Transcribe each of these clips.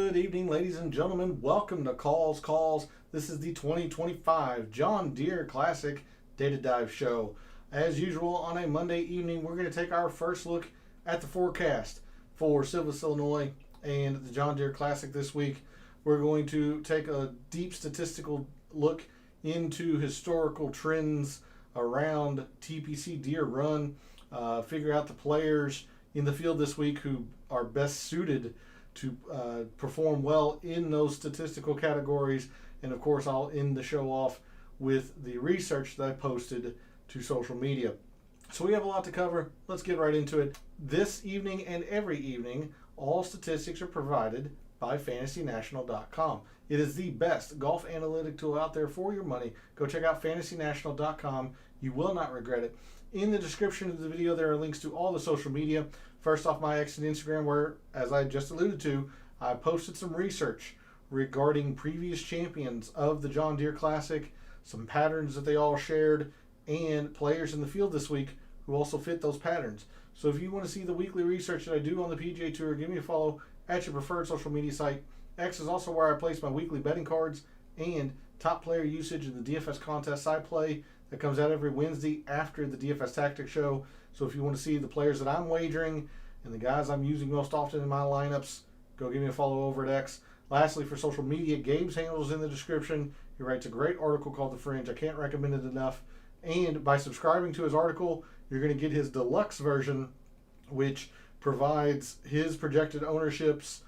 Good evening, ladies and gentlemen. Welcome to Calls. This is the 2025 John Deere Classic Data Dive Show. As usual, on a Monday evening, we're going to take our first look at the forecast for Silvis, Illinois, and the John Deere Classic this week. We're going to take a deep statistical look into historical trends around TPC Deere Run, figure out the players in the field this week who are best suited to perform well in those statistical categories. And of course, I'll end the show off with the research that I posted to social media. So we have a lot to cover. Let's get right into it. This evening and every evening, all statistics are provided by FantasyNational.com. It is the best golf analytic tool out there for your money. Go check out FantasyNational.com. You will not regret it. In the description of the video, there are links to all the social media. First off, my X and Instagram, where, as I just alluded to, I posted some research regarding previous champions of the John Deere Classic, some patterns that they all shared, and players in the field this week who also fit those patterns. So if you want to see the weekly research that I do on the PGA Tour, give me a follow at your preferred social media site. X is also where I place my weekly betting cards and top player usage in the DFS contests I play. That comes out every Wednesday after the DFS Tactics show. So if you want to see the players that I'm wagering and the guys I'm using most often in my lineups, go give me a follow over at X. Lastly, for social media, Gabe's handle is in the description. He writes a great article called The Fringe. I can't recommend it enough. And by subscribing to his article, you're going to get his deluxe version, which provides his projected ownerships,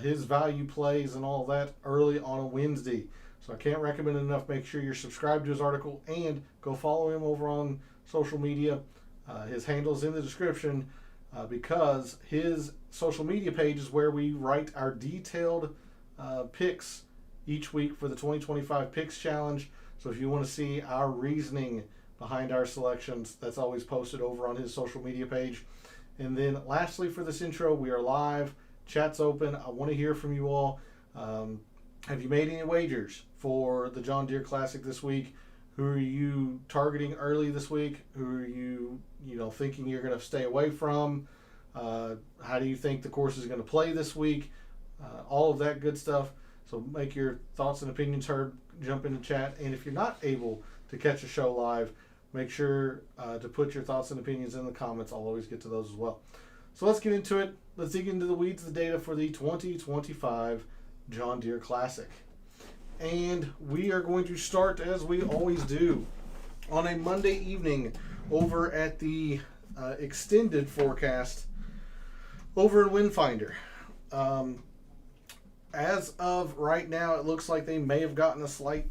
his value plays, and all that early on a Wednesday. So I can't recommend it enough. Make sure you're subscribed to his article and go follow him over on social media. His handle's in the description because his social media page is where we write our detailed picks each week for the 2025 Picks Challenge. So if you want to see our reasoning behind our selections, that's always posted over on his social media page. And then lastly, for this intro, we are live. Chat's open. I want to hear from you all. Have you made any wagers for the John Deere Classic this week? Who are you targeting early this week? Who are you thinking you're going to stay away from? How do you think the course is going to play this week? All of that good stuff. So make your thoughts and opinions heard. Jump into chat. And if you're not able to catch a show live, make sure to put your thoughts and opinions in the comments. I'll always get to those as well. So let's get into it. Let's dig into the weeds of the data for the 2025 John Deere Classic. And we are going to start, as we always do, on a Monday evening over at the extended forecast over in Windfinder. As of right now, it looks like they may have gotten a slight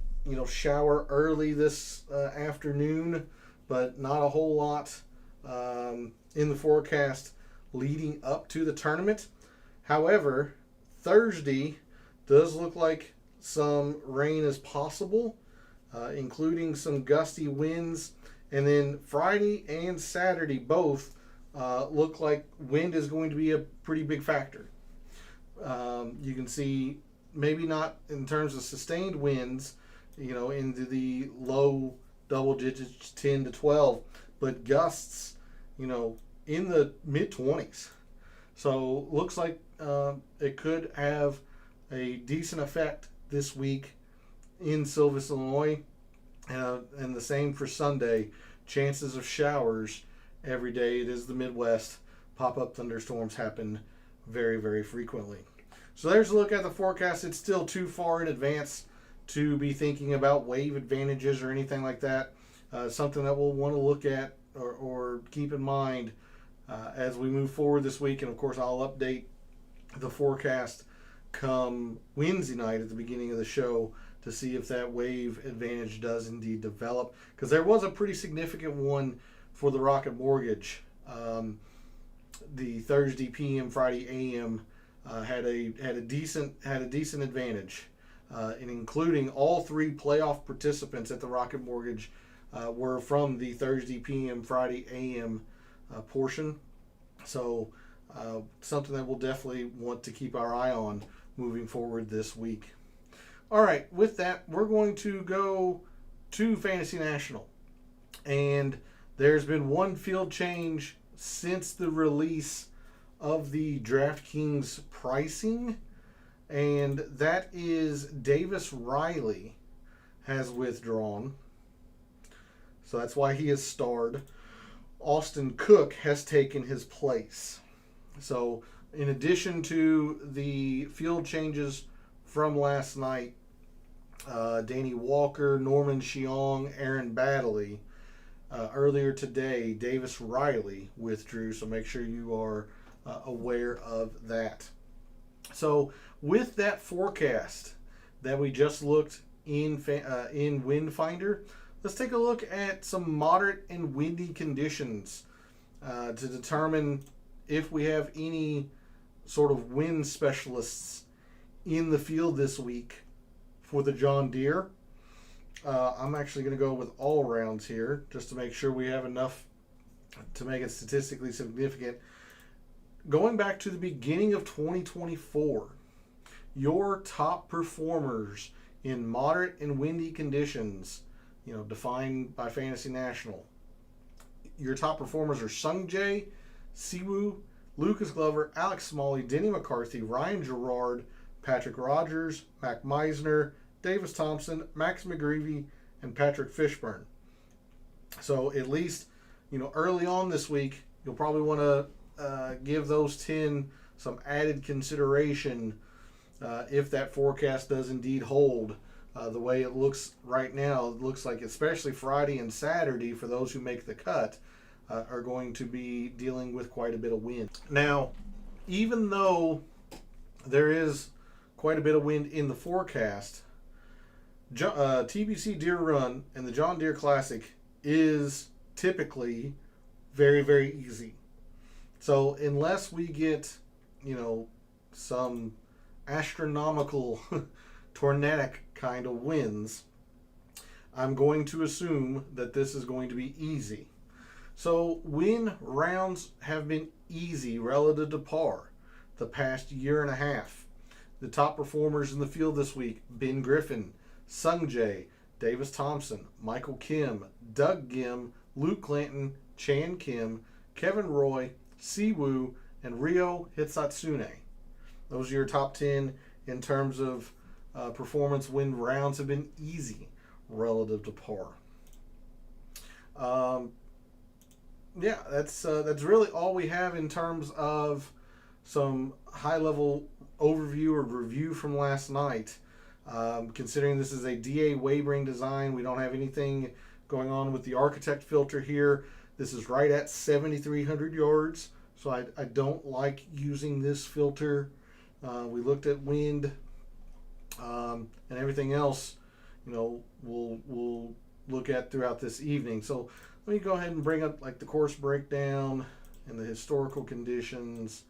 shower early this afternoon, but not a whole lot in the forecast leading up to the tournament. However, Thursday does look like some rain is possible, including some gusty winds. And then Friday and Saturday both look like wind is going to be a pretty big factor. You can see maybe not in terms of sustained winds, into the low double digits, 10 to 12, but gusts, in the mid 20s. So looks like it could have a decent effect this week in Silvis, Illinois, and the same for Sunday. Chances of showers every day. It is the Midwest. Pop-up thunderstorms happen very, very frequently. So there's a look at the forecast. It's still too far in advance to be thinking about wave advantages or anything like that. Something that we'll want to look at or keep in mind as we move forward this week. And of course, I'll update the forecast come Wednesday night at the beginning of the show to see if that wave advantage does indeed develop, because there was a pretty significant one for the Rocket Mortgage. The Thursday PM, Friday AM had a decent advantage, and including all three playoff participants at the Rocket Mortgage were from the Thursday PM, Friday AM portion. So something that we'll definitely want to keep our eye on moving forward this week. All right, with that, we're going to go to Fantasy National. And there's been one field change since the release of the DraftKings pricing. and that is Davis Riley has withdrawn. So that's why he is starred. Austin Cook has taken his place. So in addition to the field changes from last night, Danny Walker, Norman Xiong, Aaron Baddeley, earlier today, Davis Riley withdrew. So make sure you are aware of that. So with that forecast that we just looked in Wind Finder, let's take a look at some moderate and windy conditions to determine if we have any sort of wind specialists in the field this week for the John Deere. I'm actually going to go with all rounds here just to make sure we have enough to make it statistically significant. Going back to the beginning of 2024, your top performers in moderate and windy conditions, defined by Fantasy National, your top performers are Sung Jae, Siwoo, Lucas Glover, Alex Smalley, Denny McCarthy, Ryan Gerard, Patrick Rogers, Mac Meisner, Davis Thompson, Max McGreevy, and Patrick Fishburne. So at least, early on this week, you'll probably want to give those 10 some added consideration if that forecast does indeed hold. The way it looks right now, it looks like especially Friday and Saturday, for those who make the cut, are going to be dealing with quite a bit of wind. Now, even though there is quite a bit of wind in the forecast, TBC Deere Run and the John Deere Classic is typically very, very easy. So unless we get, some astronomical tornadic kind of winds, I'm going to assume that this is going to be easy. So win rounds have been easy relative to par the past year and a half. The top performers in the field this week: Ben Griffin, Sung Jae, Davis Thompson, Michael Kim, Doug Gim, Luke Clanton, Chan Kim, Kevin Roy, Siwoo, and Ryo Hitsatsune. Those are your top 10 in terms of performance when rounds have been easy relative to par. That's really all we have in terms of some high-level overview or review from last night. Considering this is a DA wavering design, we don't have anything going on with the architect filter here. This is right at 7,300 yards, so I don't like using this filter. We looked at wind and everything else, we'll look at throughout this evening. So let me go ahead and bring up like the course breakdown and the historical conditions.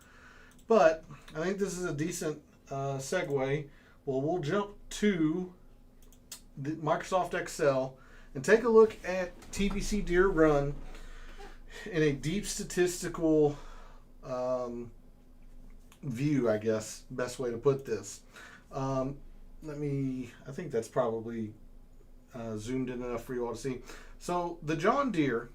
But I think this is a decent segue. Well, we'll jump to the Microsoft Excel and take a look at TBC Deere Run in a deep statistical view, I guess, best way to put this. I think that's probably zoomed in enough for you all to see. So the John Deere,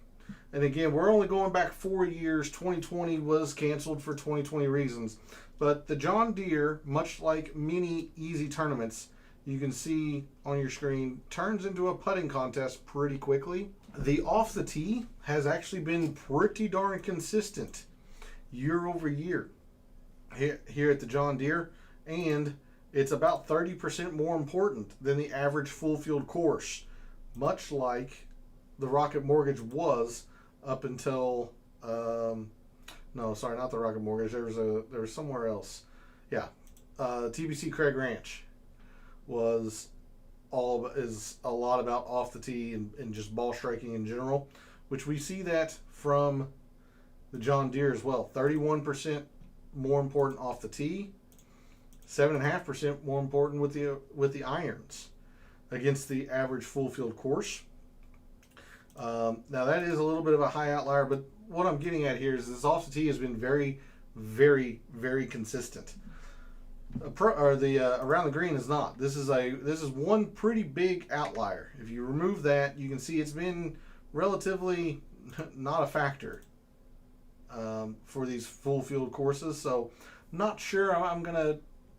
and again, we're only going back 4 years. 2020 was canceled for 2020 reasons. But the John Deere, much like many easy tournaments, you can see on your screen, turns into a putting contest pretty quickly. The off the tee has actually been pretty darn consistent year over year here at the John Deere, and it's about 30% more important than the average full field course, much like the Rocket Mortgage was up until no, sorry, not the Rocket Mortgage. There was somewhere else. Yeah, TBC Craig Ranch is a lot about off the tee and just ball striking in general, which we see that from the John Deere as well. 31% more important off the tee, 7.5% more important with the irons against the average full field course. Now that is a little bit of a high outlier, but what I'm getting at here is this off the tee has been very, very, very consistent. Around the green is not. This is one pretty big outlier. If you remove that, you can see it's been relatively not a factor for these full field courses. So not sure I'm gonna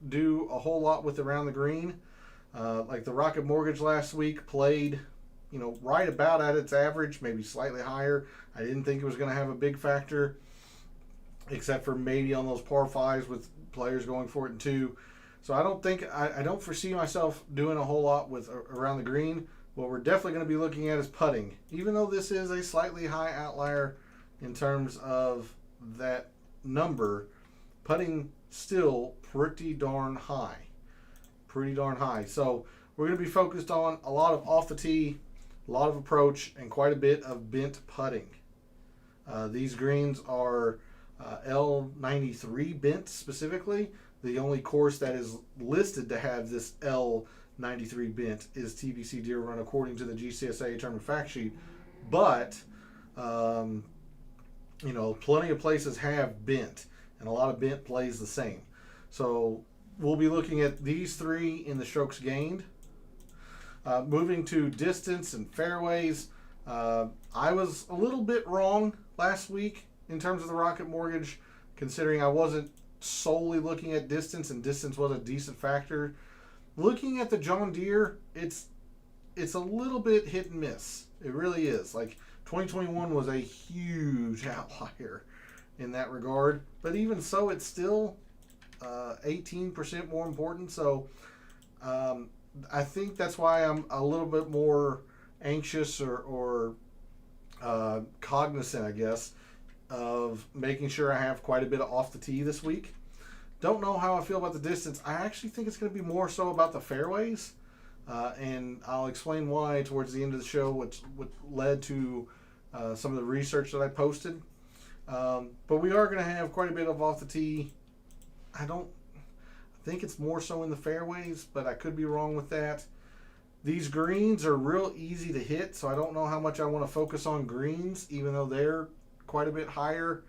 do a whole lot with around the green. Like the Rocket Mortgage last week played, right about at its average, maybe slightly higher. I didn't think it was going to have a big factor, except for maybe on those par fives with players going for it in two. So I don't foresee myself doing a whole lot with around the green. What we're definitely going to be looking at is putting, even though this is a slightly high outlier in terms of that number. Putting still pretty darn high. So we're going to be focused on a lot of off the tee, a lot of approach, and quite a bit of bent putting. These greens are L93 bent specifically. The only course that is listed to have this L93 bent is TPC Deere Run according to the GCSA tournament fact sheet. But, plenty of places have bent, and a lot of bent plays the same. So we'll be looking at these three in the strokes gained. Moving to distance and fairways, I was a little bit wrong last week in terms of the Rocket Mortgage, considering I wasn't solely looking at distance, and distance was a decent factor. Looking at the John Deere, it's a little bit hit and miss. It really is. Like 2021 was a huge outlier in that regard, but even so, it's still 18% more important. So I think that's why I'm a little bit more anxious or cognizant, I guess, of making sure I have quite a bit of off the tee this week. Don't know how I feel about the distance. I actually think it's going to be more so about the fairways, and I'll explain why towards the end of the show, what led to some of the research that I posted. But we are going to have quite a bit of off the tee. I think it's more so in the fairways, but I could be wrong with that. These greens are real easy to hit, so I don't know how much I want to focus on greens, even though they're quite a bit higher.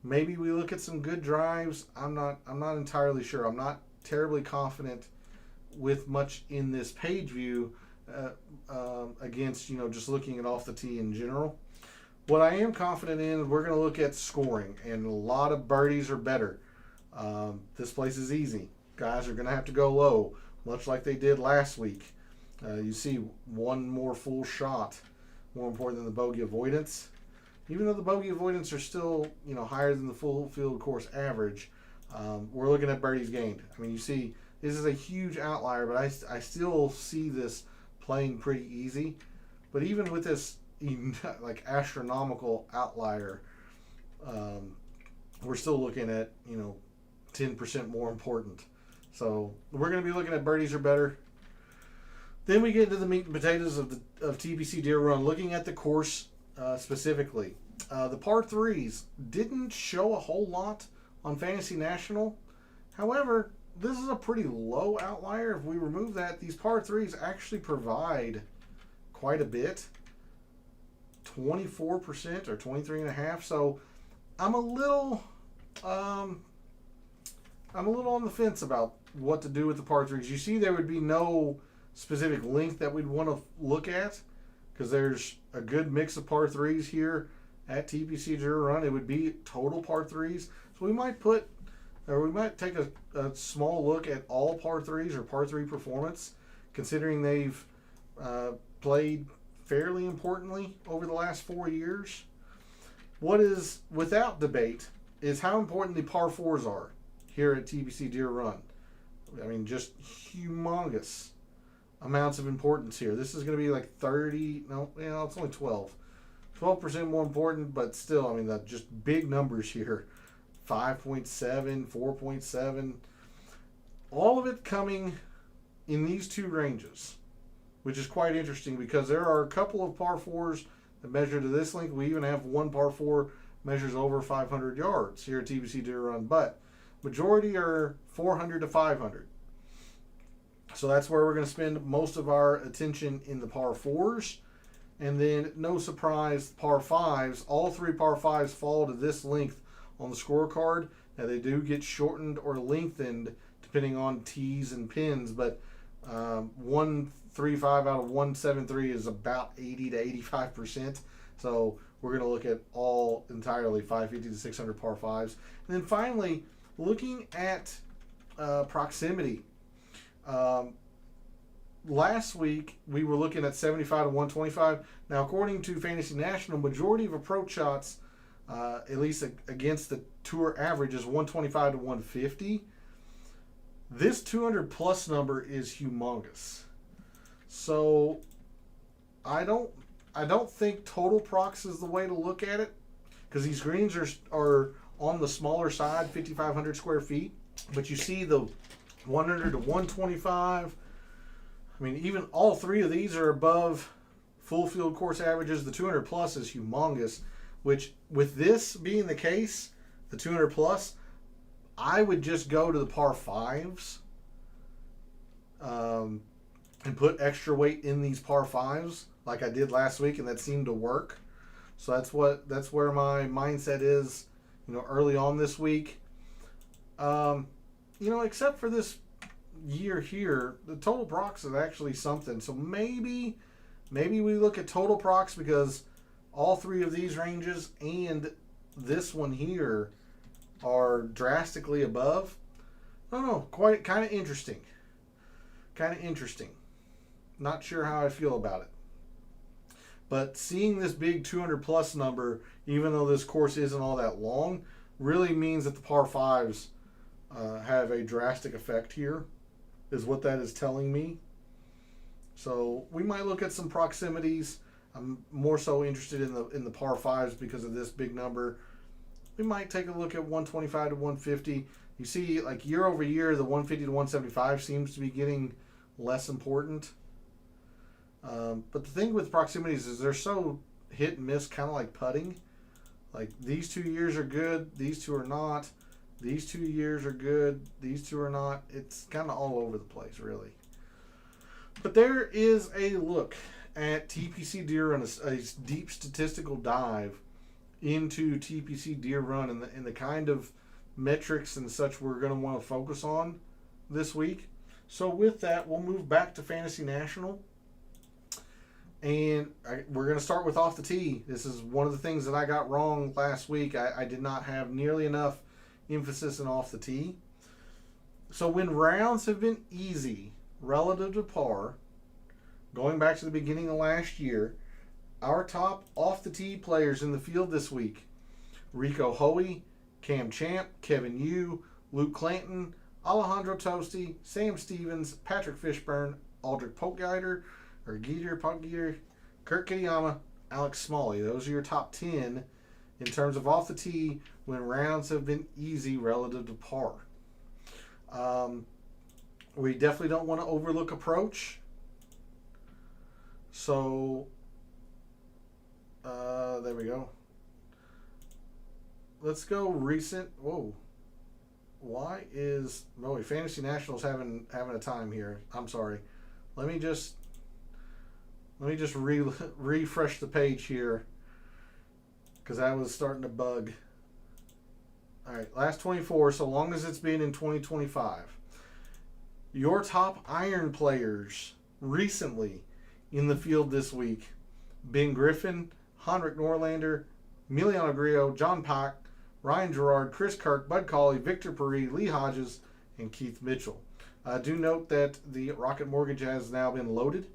Maybe we look at some good drives. I'm not entirely sure. I'm not terribly confident with much in this page view against just looking at off the tee in general. What I am confident in is we're going to look at scoring, and a lot of birdies are better. This place is easy. Guys are going to have to go low, much like they did last week. You see one more full shot more important than the bogey avoidance. Even though the bogey avoidance are still, higher than the full field course average, we're looking at birdies gained. I mean, you see, this is a huge outlier, but I still see this playing pretty easy. But even with this like astronomical outlier, we're still looking at 10% more important. So we're going to be looking at birdies are better. Then we get into the meat and potatoes of TPC Deere Run, looking at the course specifically. The par threes didn't show a whole lot on Fantasy National. However, this is a pretty low outlier. If we remove that, these par threes actually provide quite a bit. 24% or 23.5%. So I'm a little on the fence about what to do with the par threes. You see, there would be no specific length that we'd want to look at, because there's a good mix of par threes here at TPC Deere Run. It would be total par threes. So we might take a small look at all par threes or par three performance, considering they've played fairly importantly over the last 4 years. What is without debate is how important the par fours are here at TPC Deere Run. I mean, just humongous amounts of importance here. This is going to be like it's only 12% more important, but still, I mean, just big numbers here. 5.7, 4.7, all of it coming in these two ranges, which is quite interesting because there are a couple of par fours that measure to this length. We even have one par four measures over 500 yards here at TPC Deere Run, but majority are 400 to 500. So that's where we're going to spend most of our attention in the par fours. And then, no surprise, par fives. All three par fives fall to this length on the scorecard. Now, they do get shortened or lengthened depending on tees and pins, but 135 out of 173 is about 80 to 85%. So we're going to look at all entirely 550 to 600 par fives. And then finally, looking at proximity. Last week we were looking at 75 to 125. Now, according to Fantasy National, majority of approach shots, at least against the tour average, is 125 to 150. This 200 plus number is humongous. So I don't think total procs is the way to look at it, because these greens are on the smaller side, 5,500 square feet. But you see the 100 to 125. I mean, even all three of these are above full field course averages. The 200 plus is humongous, which with this being the case, the 200 plus, I would just go to the par fives and put extra weight in these par fives like I did last week, and that seemed to work. So that's where my mindset is, early on this week. Except for this year here, the total procs is actually something. So maybe we look at total procs, because all three of these ranges and this one here are drastically above. I don't know, kind of interesting. Not sure how I feel about it. But seeing this big 200 plus number, even though this course isn't all that long, really means that the par fives have a drastic effect here, is what that is telling me. So we might look at some proximities. I'm more so interested in the par fives because of this big number. We might take a look at 125 to 150. You see, like year over year, the 150 to 175 seems to be getting less important. But the thing with proximities is they're so hit and miss, kind of like putting. Like these 2 years are good, these two are not. These 2 years are good, these two are not. It's kind of all over the place, really. But there is a look at TPC Deere Run, a deep statistical dive into TPC Deere Run and the kind of metrics and such we're going to want to focus on this week. So with that, we'll move back to Fantasy National. And we're going to start with off the tee. This is one of the things that I got wrong last week. I did not have nearly enough emphasis on off the tee. So when rounds have been easy relative to par, going back to the beginning of last year, our top off the tee players in the field this week: Rico Hoey, Cam Champ, Kevin Yu, Luke Clanton, Alejandro Tosti, Sam Stevens, Patrick Fishburne, Aldrich Pogačar, Kurt Kitayama, Alex Smalley. Those are your top 10 in terms of off the tee when rounds have been easy relative to par. We definitely don't want to overlook approach. So, there we go. Let's go recent. Whoa. Why is... Oh, Fantasy National's having a time here. I'm sorry. Let me just refresh the page here, because that was starting to bug. All right, last 24, so long as it's been in 2025. Your top iron players recently in the field this week: Ben Griffin, Henrik Norlander, Emiliano Grillo, John Pack, Ryan Gerard, Chris Kirk, Bud Cauley, Victor Perry, Lee Hodges, and Keith Mitchell. Do note that the Rocket Mortgage has now been loaded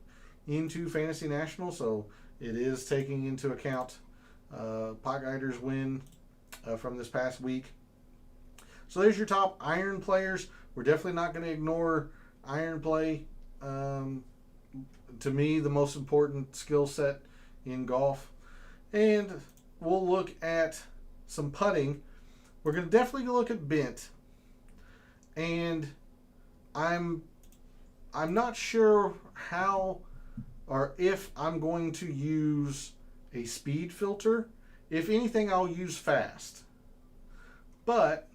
into Fantasy National, so it is taking into account Pogačar's win from this past week. So there's your top iron players. We're definitely not going to ignore iron play. To me, the most important skill set in golf. And we'll look at some putting. We're going to definitely look at bent. And I'm not sure how or if I'm going to use a speed filter. If anything, I'll use fast. But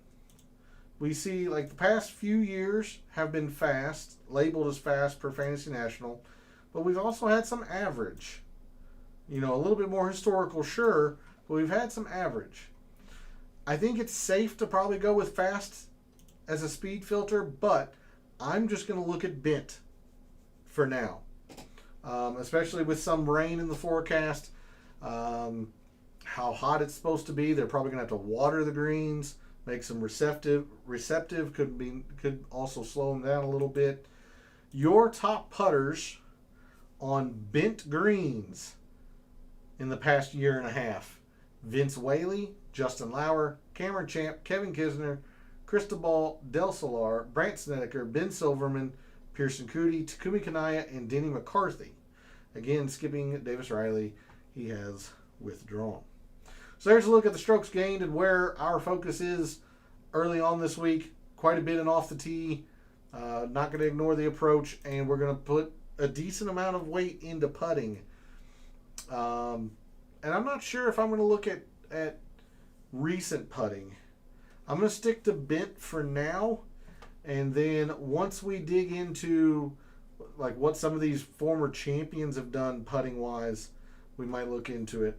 we see like the past few years have been fast, labeled as fast per Fantasy National, but we've also had some average. A little bit more historical, sure, but we've had some average. I think it's safe to probably go with fast as a speed filter, but I'm just going to look at bent for now. Especially with some rain in the forecast, how hot it's supposed to be. They're probably going to have to water the greens makes them receptive. Could also slow them down a little bit. Your top putters on bent greens in the past year and a half: Vince Whaley, Justin Lauer, Cameron Champ, Kevin Kisner, Cristobal Del Solar, Brant Snedeker, Ben Silverman, Pearson Coody, Takumi Kanaya, and Denny McCarthy. Again, skipping Davis Riley, he has withdrawn. So there's a look at the strokes gained and where our focus is early on this week. Quite a bit in off the tee. Not going to ignore the approach, and we're going to put a decent amount of weight into putting. And I'm not sure if I'm going to look at recent putting. I'm going to stick to bent for now, and then once we dig into like what some of these former champions have done putting wise, we might look into it.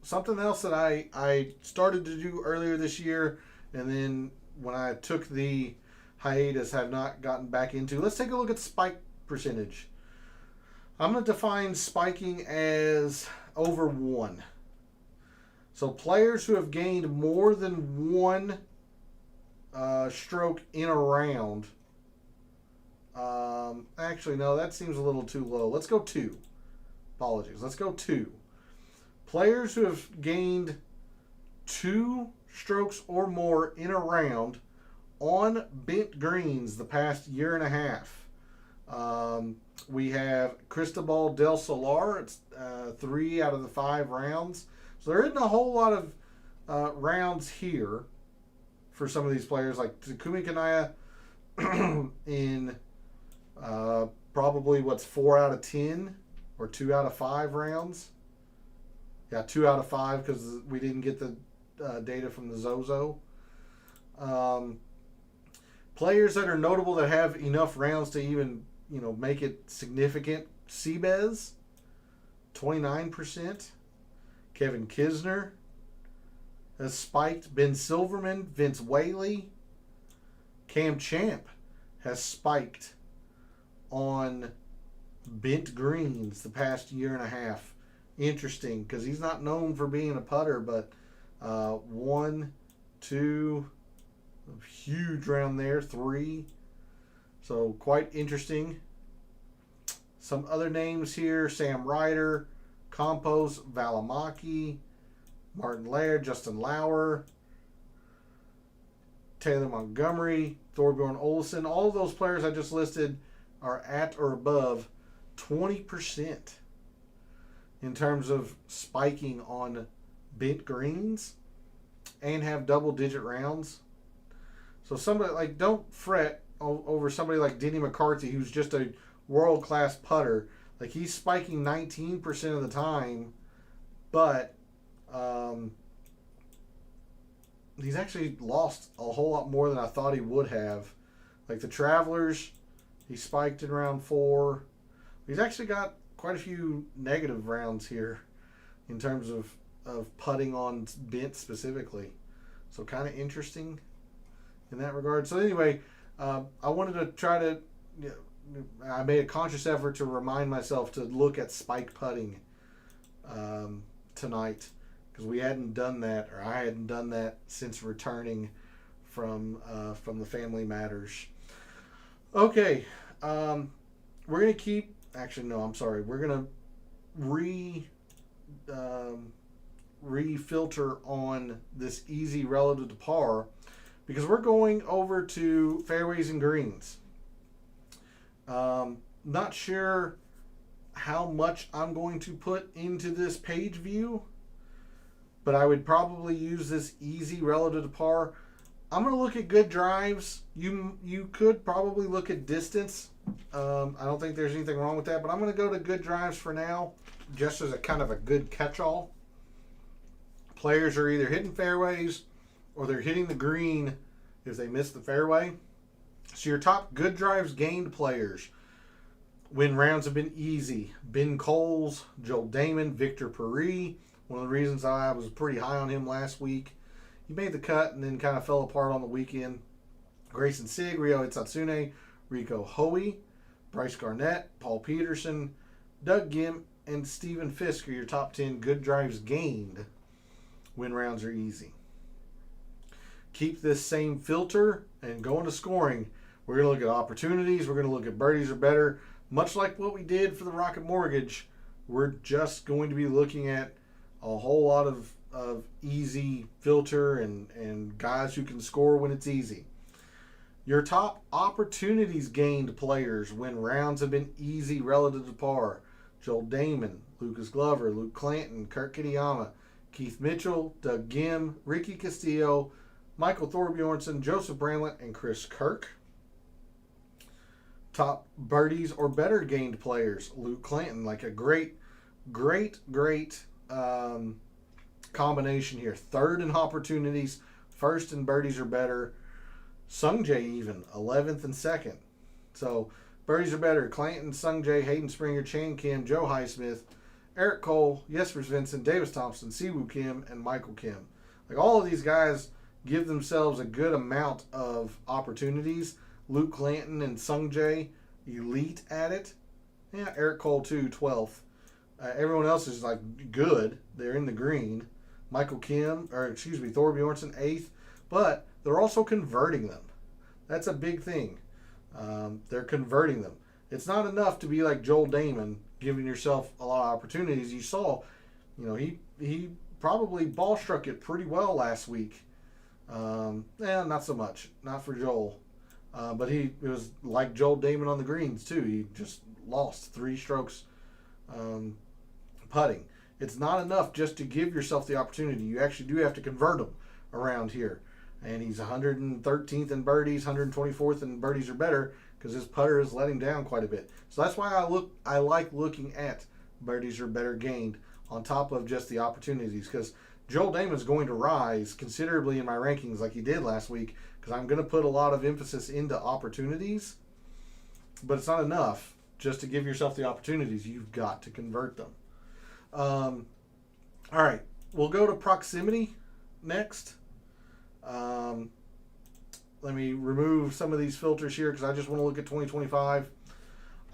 Something else that I started to do earlier this year, and then when I took the hiatus have not gotten back into. Let's take a look at spike percentage. I'm going to define spiking as over 1. So players who have gained more than 1 stroke in a round. Actually, no, that seems a little too low. Let's go 2. Apologies. Let's go 2. Players who have gained 2 strokes or more in a round on bent greens the past year and a half. We have Cristobal Del Solar. It's 3 out of the 5 rounds. So there isn't a whole lot of rounds here for some of these players, like Takumi Kanaya in probably 4 out of 10 or 2 out of 5 rounds. Yeah, 2 out of 5 because we didn't get the data from the Zozo. Players that are notable that have enough rounds to even make it significant: Seabez, 29%. Kevin Kisner has spiked. Ben Silverman, Vince Whaley, Cam Champ has spiked on bent greens the past year and a half. Interesting, because he's not known for being a putter, but 1, 2, huge round there, 3. So quite interesting. Some other names here: Sam Ryder, Campos, Valimaki, Martin Laird, Justin Lauer, Taylor Montgomery, Thorbjorn Olesen. All of those players I just listed are at or above 20% in terms of spiking on bent greens and have double-digit rounds. So somebody don't fret over somebody like Denny McCarthy, who's just a world-class putter. Like, he's spiking 19% of the time, but he's actually lost a whole lot more than I thought he would have. Like the Travelers, he spiked in round 4. He's actually got quite a few negative rounds here in terms of putting on bent specifically. So kind of interesting in that regard. So anyway, I wanted to try to... I made a conscious effort to remind myself to look at spike putting tonight, because we hadn't done that, or I hadn't done that since returning from the Family Matters. Okay, we're gonna keep. Actually, no, I'm sorry. We're gonna refilter on this easy relative to par, because we're going over to fairways and greens. Not sure how much I'm going to put into this page view, but I would probably use this easy relative to par. I'm going to look at good drives. You could probably look at distance. I don't think there's anything wrong with that, but I'm going to go to good drives for now, just as a kind of a good catch-all. Players are either hitting fairways or they're hitting the green if they miss the fairway. So your top good drives gained players when rounds have been easy: Ben Coles, Joel Damon, Victor Paris. One of the reasons I was pretty high on him last week. He made the cut and then kind of fell apart on the weekend. Grayson Sigg, Ryo Itsatsune, Rico Hoey, Bryce Garnett, Paul Peterson, Doug Gim, and Stephen Fisk are your top 10 good drives gained when rounds are easy. keep this same filter and go into scoring, we're going to look at opportunities. We're going to look at birdies or better. Much like what we did for the Rocket Mortgage, we're just going to be looking at a whole lot of easy filter and guys who can score when it's easy. Your top opportunities gained players when rounds have been easy relative to par: Joel Damon, Lucas Glover, Luke Clanton, Kurt Kitayama, Keith Mitchell, Doug Gim, Ricky Castillo, Michael Thorbjornsen, Joseph Bramlett, and Chris Kirk. Top birdies or better gained players: Luke Clanton, like a great combination here. Third in opportunities, first in birdies or better. Sungjae even 11th and 2nd. So birdies are better: Clanton, Sungjae, Hayden Springer, Chan Kim, Joe Highsmith, Eric Cole, Jesper Svensson, Davis Thompson, Siwoo Kim, and Michael Kim. Like, all of these guys give themselves a good amount of opportunities. Luke Clanton and Sungjae, elite at it. Yeah, Eric Cole too, 12th. Everyone else is like good. They're in the green. Thorbjornsen, 8th. But they're also converting them. That's a big thing. They're converting them. It's not enough to be like Joel Damon, giving yourself a lot of opportunities. You saw, he probably ball struck it pretty well last week. Not so much. Not for Joel. But it was like Joel Damon on the greens too. He just lost 3 strokes putting. It's not enough just to give yourself the opportunity. You actually do have to convert them around here. And he's 113th in birdies, 124th in birdies or better, because his putter is letting down quite a bit. So that's why I like looking at birdies or better gained on top of just the opportunities, because Joel Damon is going to rise considerably in my rankings like he did last week, because I'm going to put a lot of emphasis into opportunities. But it's not enough just to give yourself the opportunities. You've got to convert them. All right, we'll go to proximity next. Let me remove some of these filters here because I just want to look at 2025.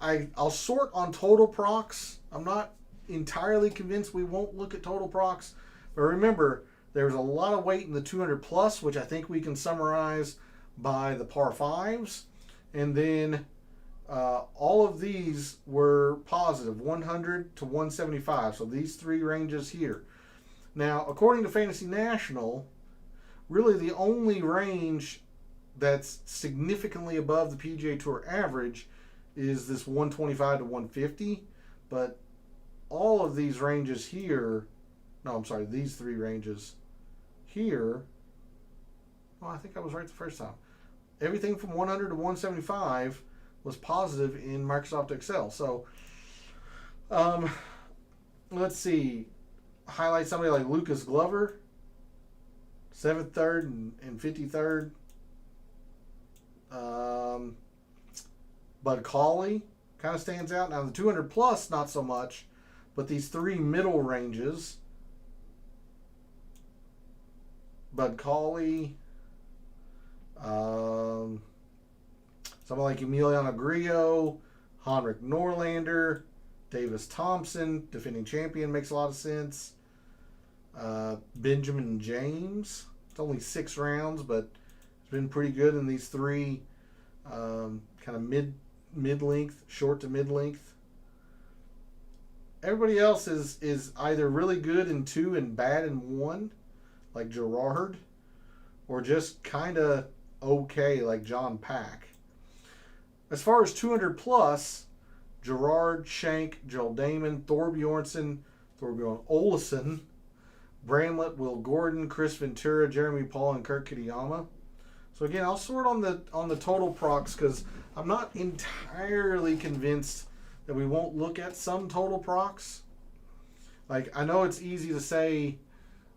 I'll sort on total procs. I'm not entirely convinced we won't look at total procs, but remember, there's a lot of weight in the 200 plus, which I think we can summarize by the par 5s, and then all of these were positive, 100 to 175, so these 3 ranges here. Now, according to Fantasy National, really the only range that's significantly above the PGA Tour average is this 125 to 150, but all of these ranges here, these 3 ranges here, I think I was right the first time. Everything from 100 to 175 was positive in Microsoft Excel. So, let's see. Highlight somebody like Lucas Glover, 7th, 3rd, and 53rd. Bud Cauley kind of stands out. Now, the 200 plus, not so much, but these 3 middle ranges, Bud Cauley, someone like Emiliano Grillo, Henrik Norlander, Davis Thompson, defending champion, makes a lot of sense. Benjamin James, it's only 6 rounds, but it's been pretty good in these 3 kind of mid-length, short to mid-length. Everybody else is either really good in 2 and bad in 1, like Gerard, or just kind of okay, like John Pack. As far as 200 plus, Gerard, Shank, Joel Damon, Thorbjorn Olesen, Bramlett, Will Gordon, Chris Ventura, Jeremy Paul, and Kurt Kitayama. So again, I'll sort on the total procs because I'm not entirely convinced that we won't look at some total procs. Like, I know it's easy to say,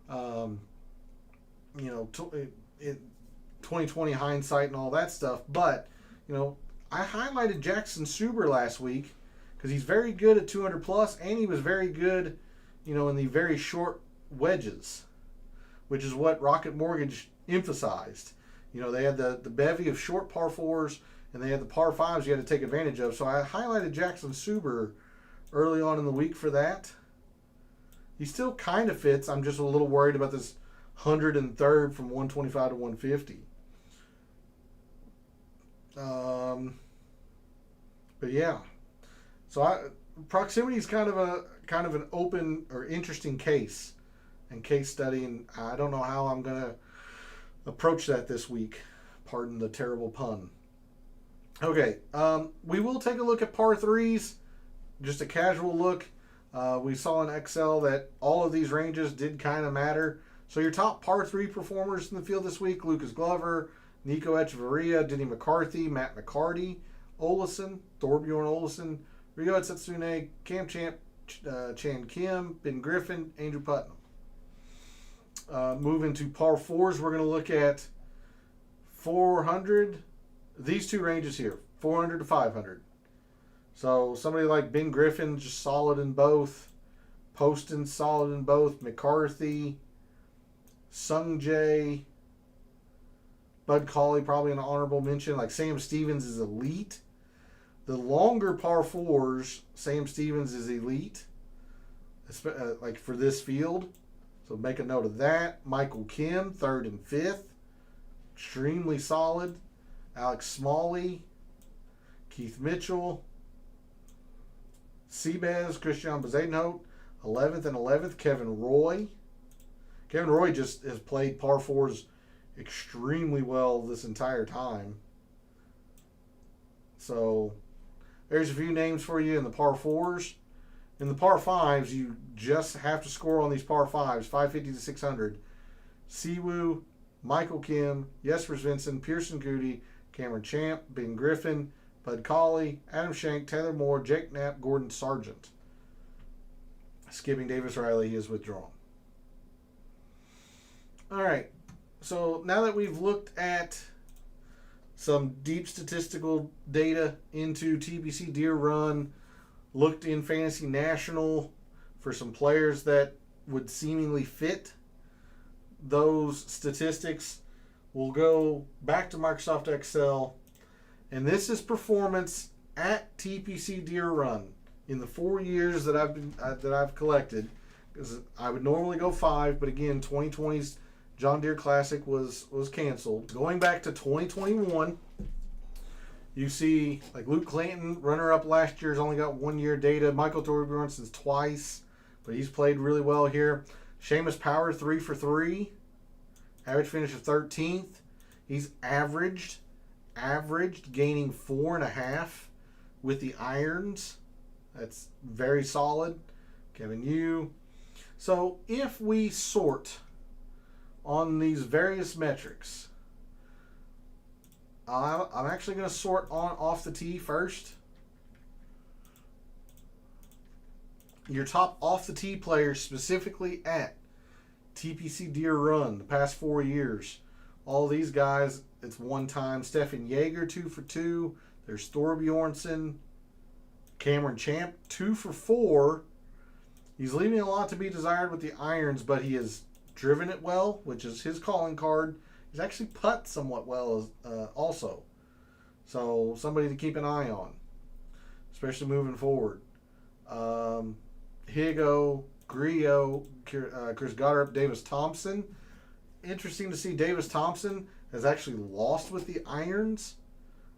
2020 hindsight and all that stuff, but I highlighted Jackson Suber last week because he's very good at 200 plus, and he was very good, in the very short wedges, which is what Rocket Mortgage emphasized. They had the bevy of short par 4s, and they had the par 5s you had to take advantage of. So I highlighted Jackson Suber early on in the week for that. He still kind of fits. I'm just a little worried about this 103rd from 125 to 150. But yeah, so proximity is kind of an open or interesting case and case study, and I don't know how I'm gonna approach that this week. Pardon the terrible pun. Okay, we will take a look at par threes, just a casual look. We saw in Excel that all of these ranges did kind of matter. So your top par three performers in the field this week: Lucas Glover, Nico Echeverria, Denny McCarthy, Matt McCarty, Olesen, Thorbjorn Olesen, Ryo Setsune, Cam Champ, Chan Kim, Ben Griffin, Andrew Putnam. Moving to par fours, we're going to look at 400. These two ranges here, 400 to 500. So somebody like Ben Griffin, just solid in both. Poston, solid in both. McCarthy, Sung Jae, Bud Cauley, probably an honorable mention. Like Sam Stevens is elite. The longer par fours, Sam Stevens is elite, like for this field. So make a note of that. Michael Kim, 3rd and 5th. Extremely solid. Alex Smalley, Keith Mitchell, Seabez, Christian Bezadenhout, 11th and 11th. Kevin Roy. Kevin Roy just has played par fours extremely well this entire time. So there's a few names for you in the par fours. In the par fives, you just have to score on these par fives, 550 to 600. Siwoo, Michael Kim, Jesper Svensson, Pearson Goody, Cameron Champ, Ben Griffin, Bud Cauley, Adam Schenk, Taylor Moore, Jake Knapp, Gordon Sargent. Skipping Davis Riley, he is withdrawn. All right. So now that we've looked at some deep statistical data into TPC Deere Run, looked in Fantasy National for some players that would seemingly fit those statistics, we'll go back to Microsoft Excel, and this is performance at TPC Deere Run in the 4 years that I've collected, because I would normally go 5, but again, 2020's John Deere Classic was canceled. Going back to 2021, you see like Luke Clanton, runner-up last year, has only got 1 year data. Michael Thorbjornson's twice, but he's played really well here. Seamus Power, 3 for 3. Average finish of 13th. He's averaged, gaining 4.5 with the irons. That's very solid. Kevin Yu. So if we sort on these various metrics, I'm actually going to sort on off the tee first. Your top off the tee players specifically at TPC Deere Run the past 4 years. All these guys, it's one time. Stefan Jaeger, 2 for 2. There's Thorbjornsen. Cameron Champ, 2 for 4. He's leaving a lot to be desired with the irons, but he has driven it well, which is his calling card. He's actually putt somewhat well also. So somebody to keep an eye on, especially moving forward. Higo, Griot, Chris Goddard, Davis Thompson. Interesting to see Davis Thompson has actually lost with the irons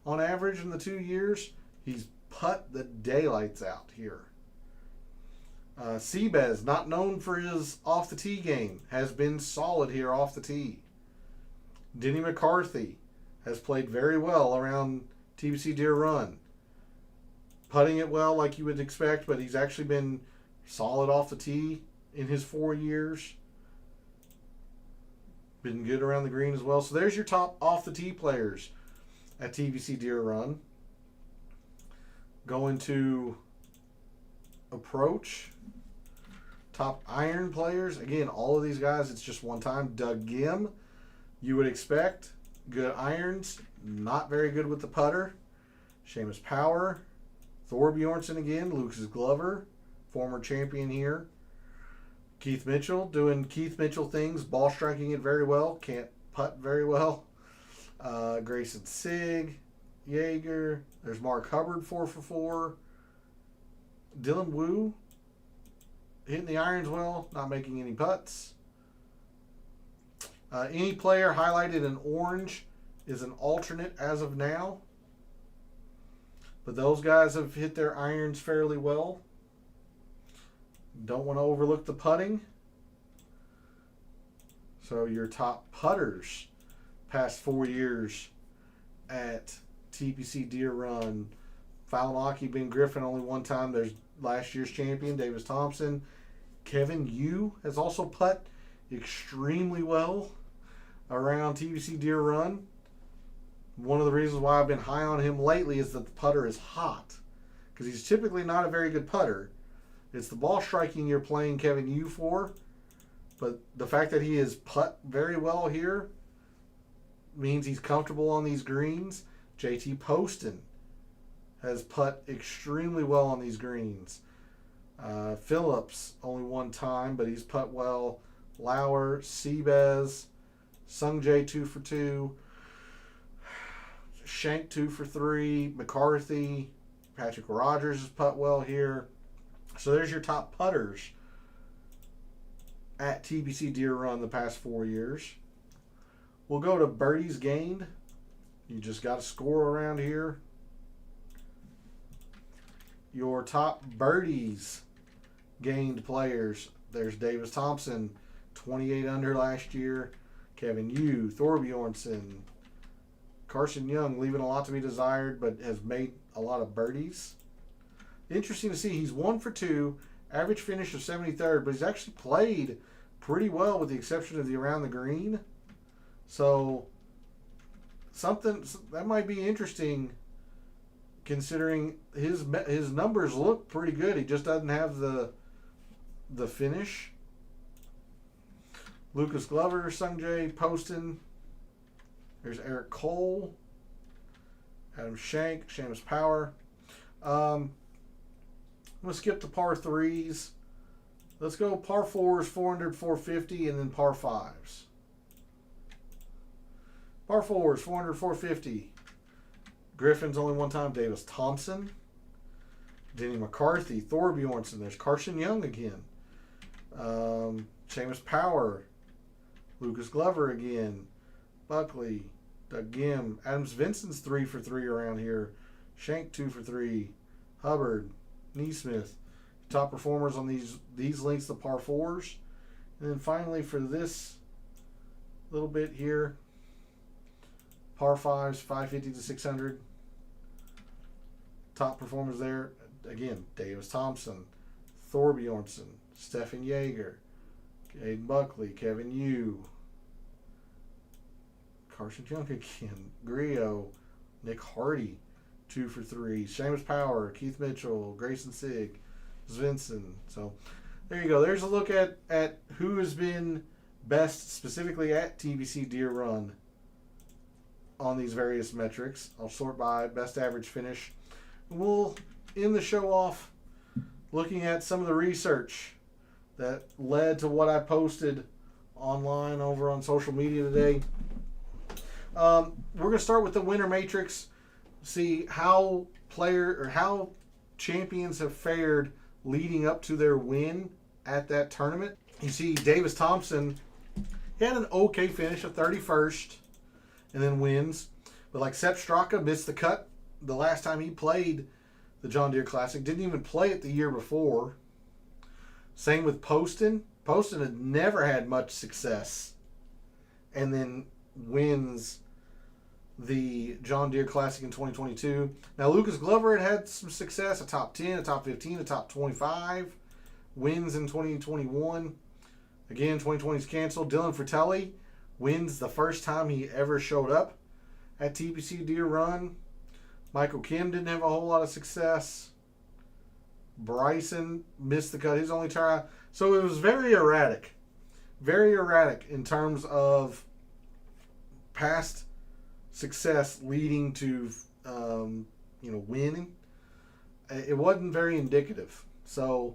on average in the 2 years. He's putt the daylights out here. Seabez, not known for his off the tee game, has been solid here off the tee. Denny McCarthy has played very well around TPC Deere Run. Putting it well like you would expect, but he's actually been solid off the tee in his 4 years. Been good around the green as well. So there's your top off the tee players at TPC Deere Run. Going to approach. Top iron players. Again, all of these guys, it's just one time. Doug Gim, you would expect. Good irons. Not very good with the putter. Seamus Power. Thorbjornsen again. Lucas Glover, former champion here. Keith Mitchell, doing Keith Mitchell things. Ball striking it very well. Can't putt very well. Grayson Sig. Jaeger. There's Mark Hubbard, 4 for 4. Dylan Wu, hitting the irons well, not making any putts. Any player highlighted in orange is an alternate as of now. But those guys have hit their irons fairly well. Don't want to overlook the putting. So your top putters past 4 years at TPC Deere Run. Falinaki, Ben Griffin only one time. There's last year's champion, Davis Thompson. Kevin Yu has also putt extremely well around TPC Deere Run. One of the reasons why I've been high on him lately is that the putter is hot. Because he's typically not a very good putter. It's the ball striking you're playing Kevin Yu for. But the fact that he is putt very well here means he's comfortable on these greens. JT Poston has putt extremely well on these greens. Phillips, only one time, but he's putt well. Lauer, Seabez, Sungjae 2 for 2. Shank 2 for 3. McCarthy, Patrick Rogers has putt well here. So there's your top putters at TPC Deere Run the past 4 years. We'll go to birdies gained. You just got to score around here. Your top birdies gained players. There's Davis Thompson, 28 under last year. Kevin Yu, Thorbjornsen, Carson Young, leaving a lot to be desired, but has made a lot of birdies. Interesting to see, he's 1 for 2, average finish of 73rd, but he's actually played pretty well with the exception of the around the green. So something that might be interesting considering his numbers look pretty good. He just doesn't have the finish. Lucas Glover, Sungjae, Poston. There's Eric Cole, Adam Shank, Seamus Power. I'm going to skip the par 3s. Let's go par 4s, 400, 450, and then par 5s. Par 4s, 400, 450. Griffin's only one time. Davis Thompson. Denny McCarthy. Thorbjornsen. There's Carson Young again. Seamus Power. Lucas Glover again. Buckley. Doug Gim. Adams Vincent's 3 for 3 around here. Shank 2 for 3. Hubbard. Neesmith. Top performers on these links, the par 4s. And then finally for this little bit here, par 5s, 550 to 600. Top performers there, again, Davis Thompson, Thorbjornsen, Stefan Yeager, Aiden Buckley, Kevin Yu, Carson Young again, Griot, Nick Hardy, 2 for 3, Seamus Power, Keith Mitchell, Grayson Sigg, Svensson. So there you go. There's a look at who has been best specifically at TPC Deere Run on these various metrics. I'll sort by best average finish. We'll end the show off looking at some of the research that led to what I posted online over on social media today. We're going to start with the winner matrix, see how champions have fared leading up to their win at that tournament. You see Davis Thompson, he had an okay finish of 31st and then wins. But like Sepp Straka missed the cut the last time he played the John Deere Classic. Didn't even play it the year before. Same with Poston. Poston had never had much success and then wins the John Deere Classic in 2022. Now, Lucas Glover had some success, a top 10, a top 15, a top 25. Wins in 2021. Again, 2020 is canceled. Dylan Fratelli wins the first time he ever showed up at TPC Deere Run. Michael Kim didn't have a whole lot of success. Bryson missed the cut his only try. So it was very erratic. Very erratic in terms of past success leading to winning. It wasn't very indicative. So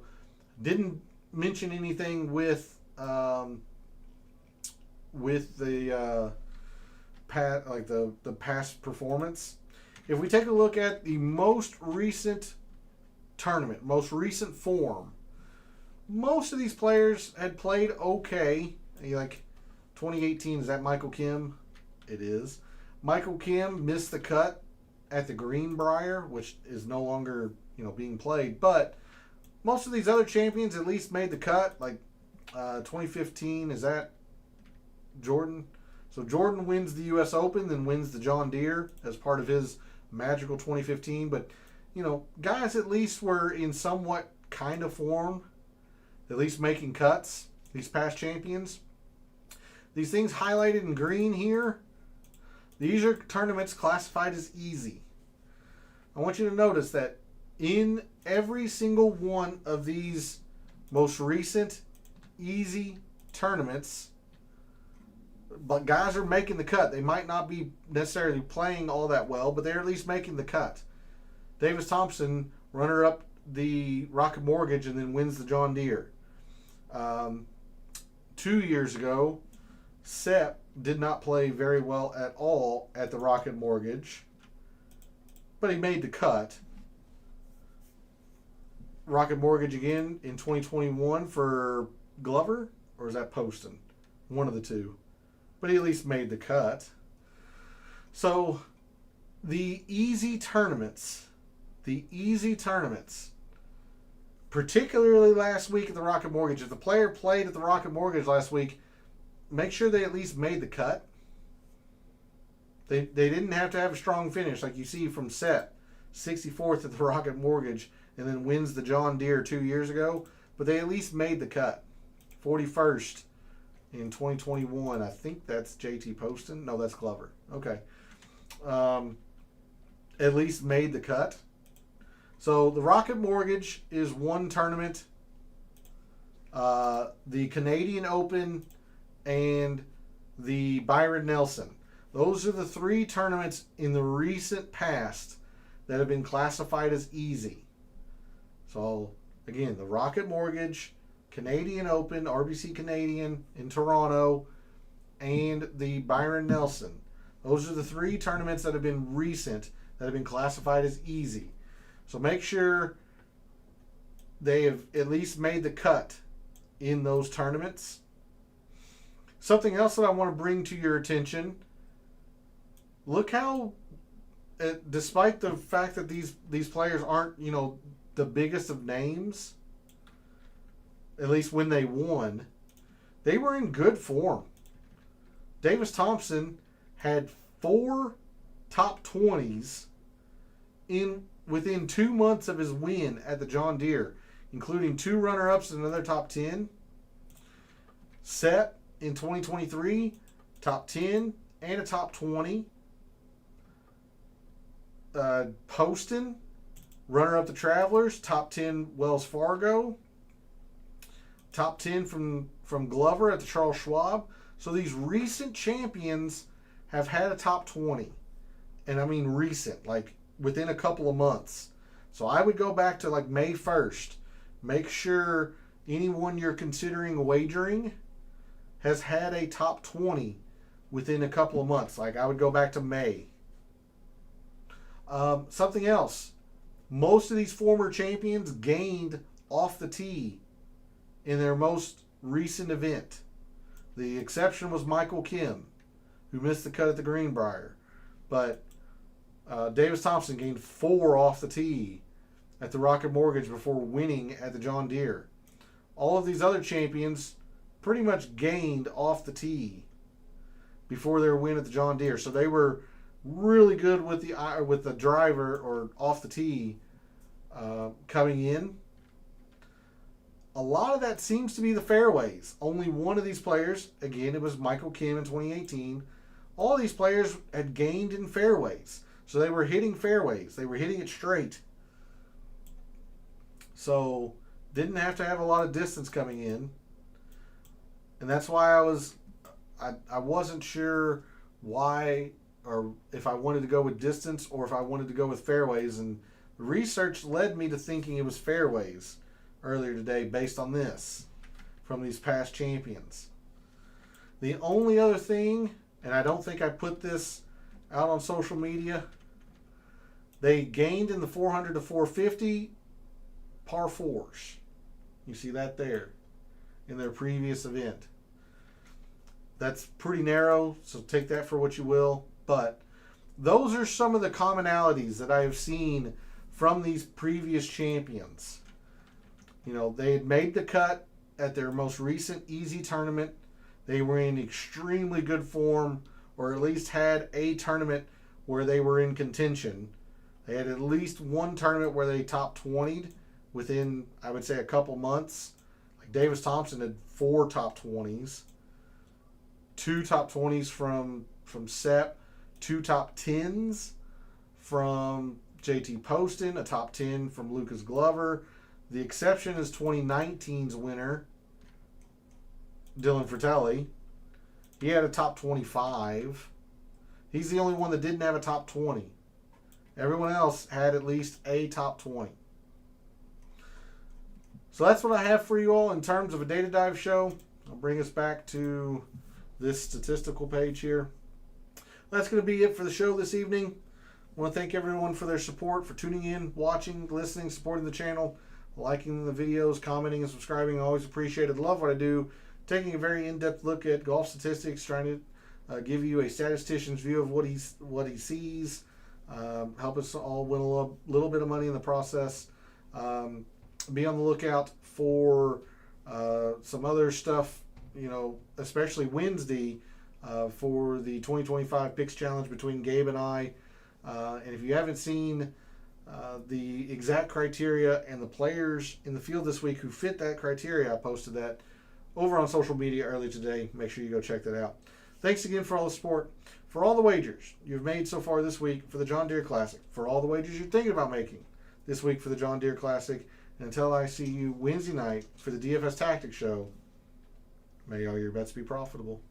didn't mention anything with the past performance. If we take a look at the most recent tournament, most recent form, most of these players had played okay. Like 2018, is that Michael Kim? It is. Michael Kim missed the cut at the Greenbrier, which is no longer, being played. But most of these other champions at least made the cut. Like 2015, is that Jordan? So Jordan wins the U.S. Open, then wins the John Deere as part of his magical 2015. But, guys at least were in somewhat kind of form, at least making cuts, these past champions. These things highlighted in green here, these are tournaments classified as easy. I want you to notice that in every single one of these most recent easy tournaments, but guys are making the cut. They might not be necessarily playing all that well, but they're at least making the cut. Davis Thompson, runner-up the Rocket Mortgage, and then wins the John Deere. 2 years ago, Sepp did not play very well at all at the Rocket Mortgage, but he made the cut. Rocket Mortgage again in 2021 for Glover, or is that Poston? One of the two. But he at least made the cut. So the easy tournaments, particularly last week at the Rocket Mortgage, if the player played at the Rocket Mortgage last week, make sure they at least made the cut. They didn't have to have a strong finish like you see from Sepp, 64th at the Rocket Mortgage, and then wins the John Deere 2 years ago. But they at least made the cut. 41st in 2021. I think that's JT Poston. No, that's Glover. Okay. At least made the cut. So the Rocket Mortgage is one tournament. The Canadian Open and the Byron Nelson. Those are the three tournaments in the recent past that have been classified as easy. So, again, the Rocket Mortgage, Canadian Open, RBC Canadian in Toronto, and the Byron Nelson. Those are the three tournaments that have been recent, that have been classified as easy. So make sure they have at least made the cut in those tournaments. Something else that I want to bring to your attention, look how, despite the fact that these players aren't, the biggest of names, at least when they won, they were in good form. Davis Thompson had 4 top 20s within 2 months of his win at the John Deere, including 2 runner-ups and another top 10. Sepp in 2023, top 10 and a top 20. Poston, runner-up the Travelers, top 10 Wells Fargo. Top 10 from Glover at the Charles Schwab. So these recent champions have had a top 20. And I mean recent, like within a couple of months. So I would go back to like May 1st. Make sure anyone you're considering wagering has had a top 20 within a couple of months. Like I would go back to May. Something else. Most of these former champions gained off the tee in their most recent event. The exception was Michael Kim, who missed the cut at the Greenbrier. But Davis Thompson gained 4 off the tee at the Rocket Mortgage before winning at the John Deere. All of these other champions pretty much gained off the tee before their win at the John Deere. So they were really good with the driver or off the tee coming in. A lot of that seems to be the fairways. Only one of these players, again, it was Michael Kim in 2018. All these players had gained in fairways. So they were hitting fairways. They were hitting it straight. So didn't have to have a lot of distance coming in. And that's why I wasn't sure why, or if I wanted to go with distance or if I wanted to go with fairways. And the research led me to thinking it was fairways earlier today based on this from these past champions. The only other thing, and I don't think I put this out on social media, they gained in the 400 to 450 par 4s. You see that there in their previous event. That's pretty narrow, so take that for what you will. But those are some of the commonalities that I have seen from these previous champions. You know, they had made the cut at their most recent easy tournament. They were in extremely good form, or at least had a tournament where they were in contention. They had at least one tournament where they top 20'd within, I would say, a couple months. Like Davis Thompson had 4 top 20s. 2 top 20s from Sepp. 2 top 10s from JT Poston. A top 10 from Lucas Glover. The exception is 2019's winner, Dylan Fratelli. He had a top 25. He's the only one that didn't have a top 20. Everyone else had at least a top 20. So that's what I have for you all in terms of a data dive show. I'll bring us back to this statistical page here. That's going to be it for the show this evening. I want to thank everyone for their support, for tuning in, watching, listening, supporting the channel, liking the videos, commenting, and subscribing. I always appreciate it. Love what I do. Taking a very in-depth look at golf statistics, trying to give you a statistician's view of what he sees. Help us all win a little bit of money in the process. Be on the lookout for some other stuff, especially Wednesday for the 2025 Picks Challenge between Gabe and I. And if you haven't seen the exact criteria and the players in the field this week who fit that criteria, I posted that over on social media early today. Make sure you go check that out. Thanks again for all the support, for all the wagers you've made so far this week for the John Deere Classic, for all the wagers you're thinking about making this week for the John Deere Classic. And until I see you Wednesday night for the DFS Tactics show, may all your bets be profitable.